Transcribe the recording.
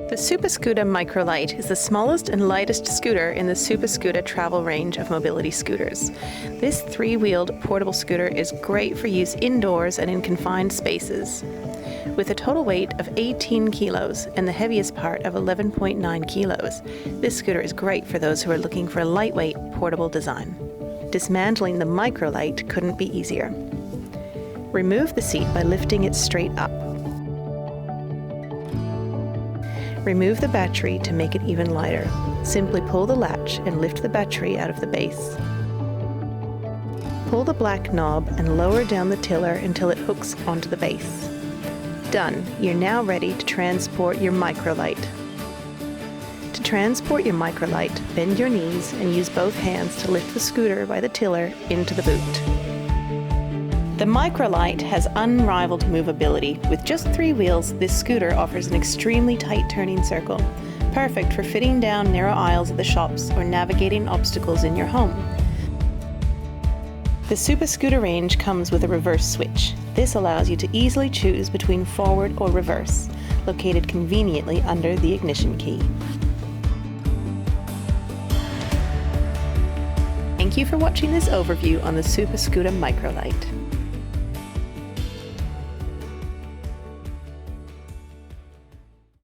The SupaScoota MicroLite is the smallest and lightest scooter in the SupaScoota travel range of mobility scooters. This three-wheeled portable scooter is great for use indoors and in confined spaces. With a total weight of 18 kilos and the heaviest part of 11.9 kilos, this scooter is great for those who are looking for a lightweight, portable design. Dismantling the MicroLite couldn't be easier. Remove the seat by lifting it straight up. Remove the battery to make it even lighter. Simply pull the latch and lift the battery out of the base. Pull the black knob and lower down the tiller until it hooks onto the base. Done. You're now ready to transport your MicroLite. To transport your MicroLite, bend your knees and use both hands to lift the scooter by the tiller into the boot. The MicroLite has unrivaled movability. With just 3 wheels, this scooter offers an extremely tight turning circle, perfect for fitting down narrow aisles at the shops or navigating obstacles in your home. The SupaScoota range comes with a reverse switch. This allows you to easily choose between forward or reverse, located conveniently under the ignition key. Thank you for watching this overview on the SupaScoota MicroLite.